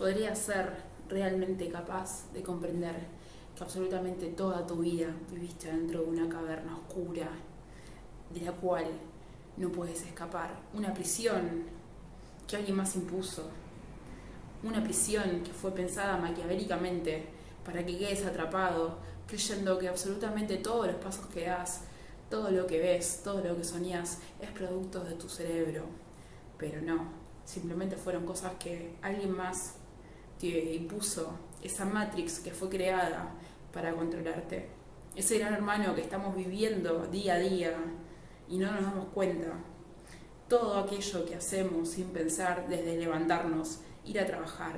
podrías ser realmente capaz de comprender que absolutamente toda tu vida viviste dentro de una caverna oscura de la cual no puedes escapar, una prisión que alguien más impuso, una prisión que fue pensada maquiavélicamente para que quedes atrapado, creyendo que absolutamente todos los pasos que das, todo lo que ves, todo lo que soñás es producto de tu cerebro. Pero no, simplemente fueron cosas que alguien más te impuso, esa Matrix que fue creada para controlarte, ese gran hermano que estamos viviendo día a día y no nos damos cuenta. Todo aquello que hacemos sin pensar, desde levantarnos, ir a trabajar,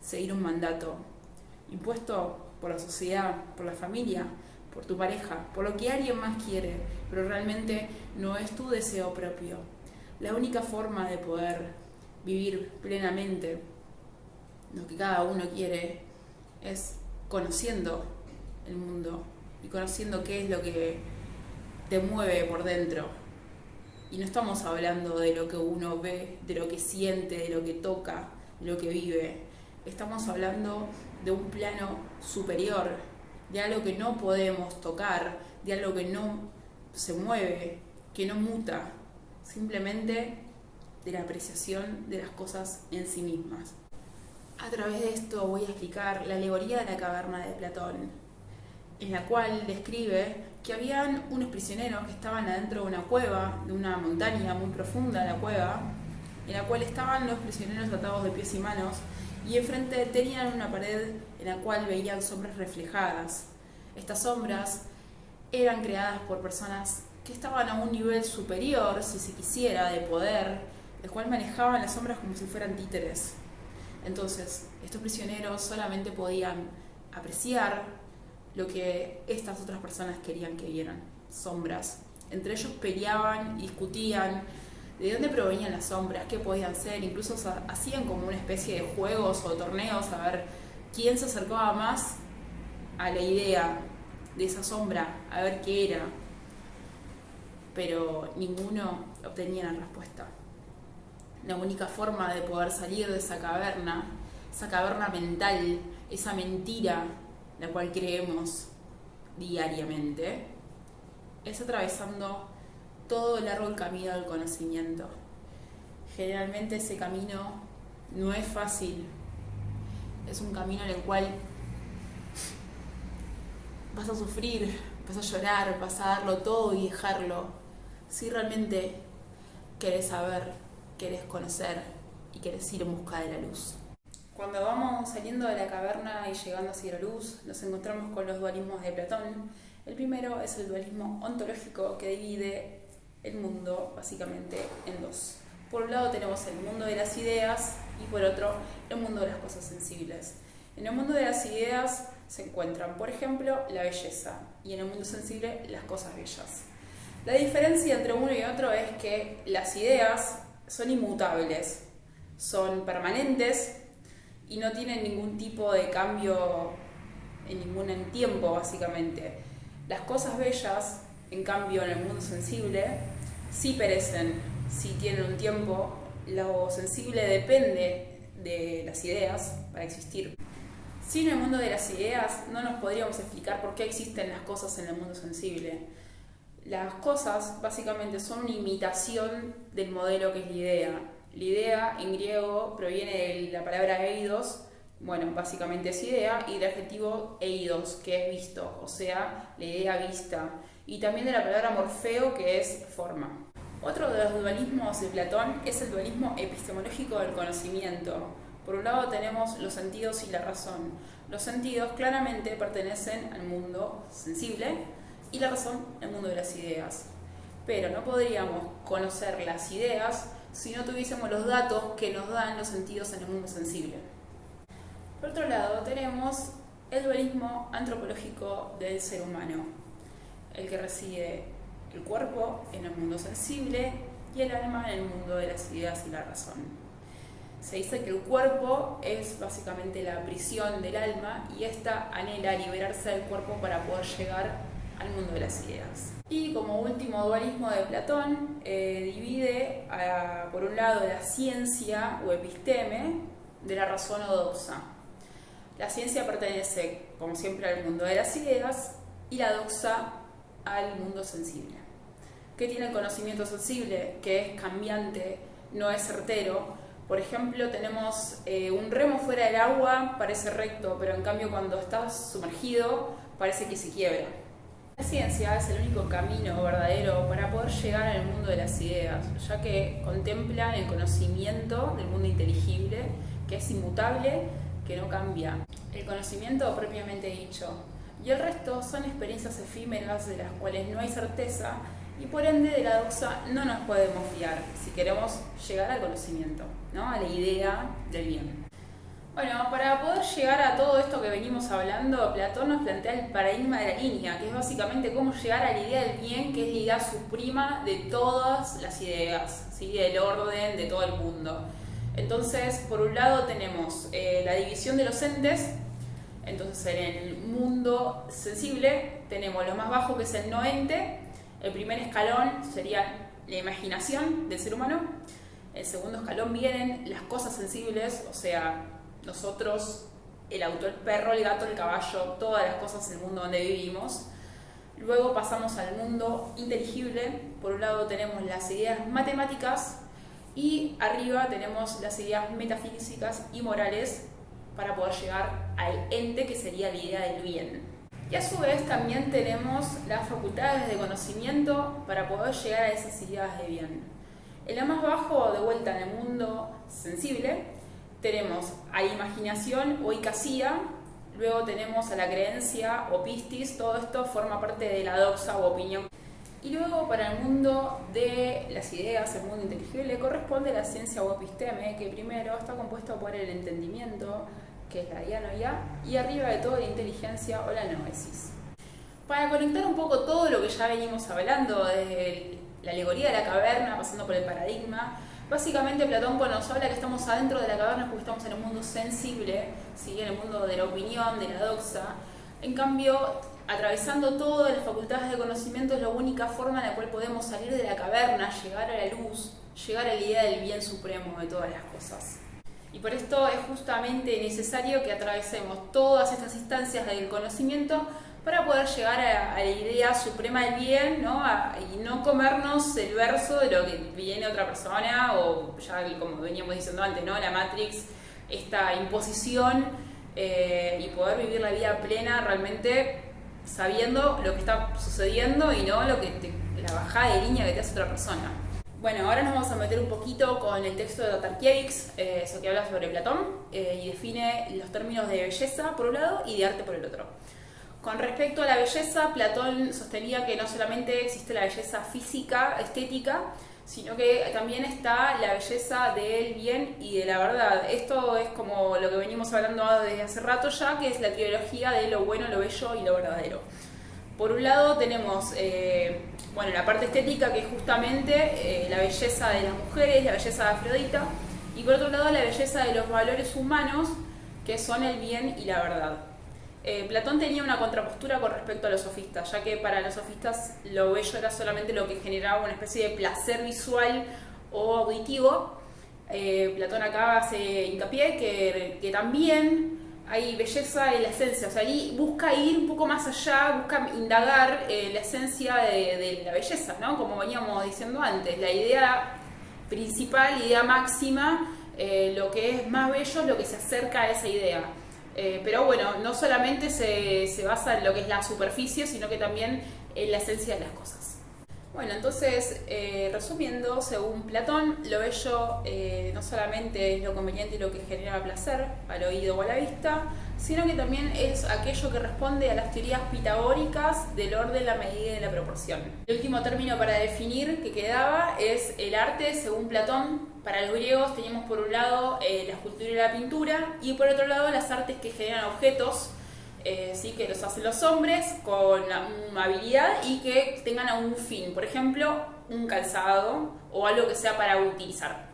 seguir un mandato impuesto por la sociedad, por la familia, por tu pareja, por lo que alguien más quiere, pero realmente no es tu deseo propio. La única forma de poder vivir plenamente lo que cada uno quiere es conociendo el mundo y conociendo qué es lo que te mueve por dentro. Y no estamos hablando de lo que uno ve, de lo que siente, de lo que toca, de lo que vive. Estamos hablando de un plano superior, de algo que no podemos tocar, de algo que no se mueve, que no muta, simplemente de la apreciación de las cosas en sí mismas. A través de esto voy a explicar la alegoría de la caverna de Platón, en la cual describe que habían unos prisioneros que estaban adentro de una cueva, de una montaña muy profunda, la cueva, en la cual estaban los prisioneros atados de pies y manos, y enfrente tenían una pared en la cual veían sombras reflejadas. Estas sombras eran creadas por personas que estaban a un nivel superior, si se quisiera, de poder, el cual manejaban las sombras como si fueran títeres. Entonces, estos prisioneros solamente podían apreciar lo que estas otras personas querían que vieran, sombras. Entre ellos peleaban, discutían de dónde provenían las sombras, qué podían ser, incluso hacían como una especie de juegos o torneos a ver quién se acercaba más a la idea de esa sombra, a ver qué era. Pero ninguno obtenía la respuesta. La única forma de poder salir de esa caverna mental, esa mentira la cual creemos diariamente, es atravesando todo el largo camino del conocimiento. Generalmente ese camino no es fácil, es un camino en el cual vas a sufrir, vas a llorar, vas a darlo todo y dejarlo, si realmente querés saber, querés conocer y querés ir en busca de la luz. Cuando vamos saliendo de la caverna y llegando hacia la luz, nos encontramos con los dualismos de Platón. El primero es el dualismo ontológico, que divide el mundo básicamente en dos. Por un lado tenemos el mundo de las ideas y por otro el mundo de las cosas sensibles. En el mundo de las ideas se encuentran, por ejemplo, la belleza, y en el mundo sensible las cosas bellas. La diferencia entre uno y otro es que las ideas son inmutables, son permanentes y no tienen ningún tipo de cambio en ningún tiempo, básicamente. Las cosas bellas, en cambio, en el mundo sensible, sí perecen, sí tienen un tiempo. Lo sensible depende de las ideas para existir. Sin el mundo de las ideas no nos podríamos explicar por qué existen las cosas en el mundo sensible. Las cosas básicamente son una imitación del modelo que es la idea. La idea en griego proviene de la palabra eidos, bueno, básicamente es idea, y del adjetivo eidos, que es visto, o sea, la idea vista, y también de la palabra morfeo, que es forma. Otro de los dualismos de Platón es el dualismo epistemológico del conocimiento. Por un lado tenemos los sentidos y la razón. Los sentidos claramente pertenecen al mundo sensible y la razón al mundo de las ideas. Pero no podríamos conocer las ideas si no tuviésemos los datos que nos dan los sentidos en el mundo sensible. Por otro lado, tenemos el dualismo antropológico del ser humano, el que reside el cuerpo en el mundo sensible y el alma en el mundo de las ideas y la razón. Se dice que el cuerpo es básicamente la prisión del alma y ésta anhela liberarse del cuerpo para poder llegar al mundo de las ideas. Y como último dualismo de Platón, divide por un lado la ciencia o episteme de la razón o doxa. La ciencia pertenece, como siempre, al mundo de las ideas y la doxa al mundo sensible. ¿Qué tiene el conocimiento sensible? Que es cambiante, no es certero. Por ejemplo, tenemos un remo fuera del agua, parece recto, pero en cambio cuando estás sumergido parece que se quiebra. La ciencia es el único camino verdadero para poder llegar al mundo de las ideas, ya que contempla el conocimiento del mundo inteligible, que es inmutable, que no cambia. El conocimiento propiamente dicho. Y el resto son experiencias efímeras de las cuales no hay certeza y por ende de la doxa no nos podemos fiar si queremos llegar al conocimiento, ¿no? A la idea del bien. Bueno, para poder llegar a todo esto que venimos hablando, Platón nos plantea el paradigma de la línea, que es básicamente cómo llegar a la idea del bien, que es la idea suprema de todas las ideas, ¿sí? Del orden de todo el mundo. Entonces, por un lado tenemos la división de los entes. Entonces, en el mundo sensible tenemos lo más bajo, que es el no ente. El primer escalón sería la imaginación del ser humano. El segundo escalón vienen las cosas sensibles, o sea, nosotros, el auto, el perro, el gato, el caballo, todas las cosas en el mundo donde vivimos. Luego pasamos al mundo inteligible. Por un lado tenemos las ideas matemáticas y arriba tenemos las ideas metafísicas y morales para poder llegar al ente, que sería la idea del bien. Y a su vez también tenemos las facultades de conocimiento para poder llegar a esas ideas de bien. En lo más bajo, de vuelta en el mundo sensible, tenemos a la imaginación o icasía, luego tenemos a la creencia o pistis, todo esto forma parte de la doxa o opinión. Y luego para el mundo de las ideas, el mundo inteligible, corresponde la ciencia o episteme, que primero está compuesto por el entendimiento, que es la dianoia, y arriba de todo la inteligencia o la noesis. Para conectar un poco todo lo que ya venimos hablando, desde la alegoría de la caverna, pasando por el paradigma, básicamente Platón cuando nos habla que estamos adentro de la caverna porque estamos en el mundo sensible, ¿sí? En el mundo de la opinión, de la doxa. En cambio, atravesando todas las facultades de conocimiento es la única forma en la cual podemos salir de la caverna, llegar a la luz, llegar a la idea del bien supremo de todas las cosas. Y por esto es justamente necesario que atravesemos todas estas instancias del conocimiento para poder llegar a la idea suprema del bien, ¿no? Y no comernos el verso de lo que viene otra persona, o ya como veníamos diciendo antes, ¿no? La Matrix, esta imposición, y poder vivir la vida plena realmente sabiendo lo que está sucediendo y no la bajada de línea que te hace otra persona. Bueno, ahora nos vamos a meter un poquito con el texto de Tarkiewicz, eso que habla sobre Platón, y define los términos de belleza por un lado y de arte por el otro. Con respecto a la belleza, Platón sostenía que no solamente existe la belleza física, estética, sino que también está la belleza del bien y de la verdad. Esto es como lo que venimos hablando desde hace rato ya, que es la trilogía de lo bueno, lo bello y lo verdadero. Por un lado tenemos la parte estética, que es justamente la belleza de las mujeres, la belleza de Afrodita, y por otro lado la belleza de los valores humanos, que son el bien y la verdad. Platón tenía una contrapostura con respecto a los sofistas, ya que para los sofistas lo bello era solamente lo que generaba una especie de placer visual o auditivo. Platón acá hace hincapié que también hay belleza en la esencia, o sea, ahí busca ir un poco más allá, busca indagar la esencia de la belleza, ¿no? Como veníamos diciendo antes, la idea principal, la idea máxima, lo que es más bello es lo que se acerca a esa idea. Pero bueno, no solamente se basa en lo que es la superficie, sino que también en la esencia de las cosas. Bueno, entonces, resumiendo, según Platón, lo bello no solamente es lo conveniente y lo que genera placer al oído o a la vista, sino que también es aquello que responde a las teorías pitagóricas del orden, la medida y la proporción. El último término para definir que quedaba es el arte, según Platón. Para los griegos teníamos por un lado la escultura y la pintura, y por otro lado las artes que generan objetos, ¿sí? Que los hacen los hombres con una habilidad y que tengan un fin, por ejemplo, un calzado o algo que sea para utilizar.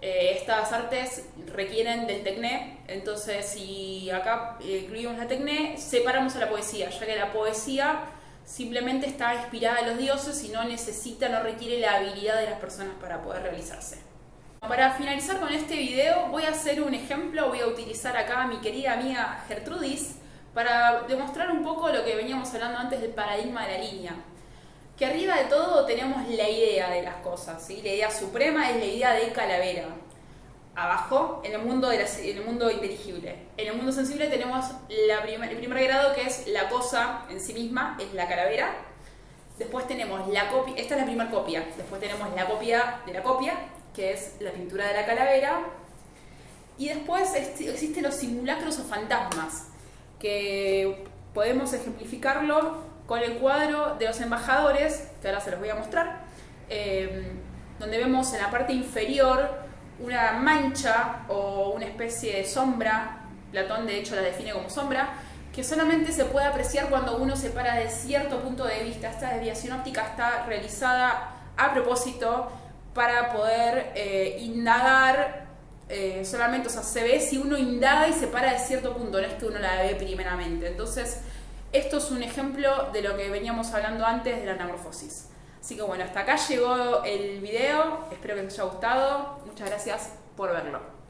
Estas artes requieren del tecné, entonces si acá incluimos la tecné, separamos a la poesía, ya que la poesía simplemente está inspirada en los dioses y no necesita, no requiere la habilidad de las personas para poder realizarse. Para finalizar con este video voy a hacer un ejemplo, voy a utilizar acá a mi querida amiga Gertrudis para demostrar un poco lo que veníamos hablando antes del paradigma de la línea. Que arriba de todo tenemos la idea de las cosas, ¿sí? La idea suprema es la idea de calavera. Abajo, en el mundo inteligible. En el mundo sensible tenemos el primer grado, que es la cosa en sí misma, es la calavera. Después tenemos la copia, esta es la primera copia. Después tenemos la copia de la copia, que es la pintura de la calavera. Y después existen los simulacros o fantasmas, que podemos ejemplificarlo con el cuadro de los embajadores, que ahora se los voy a mostrar, donde vemos en la parte inferior una mancha o una especie de sombra. Platón de hecho la define como sombra, que solamente se puede apreciar cuando uno se para de cierto punto de vista. Esta desviación óptica está realizada a propósito para poder indagar solamente, o sea, se ve si uno indaga y se para de cierto punto, no es que uno la ve primeramente. Entonces, esto es un ejemplo de lo que veníamos hablando antes de la anamorfosis. Así que bueno, hasta acá llegó el video, espero que les haya gustado, muchas gracias por verlo.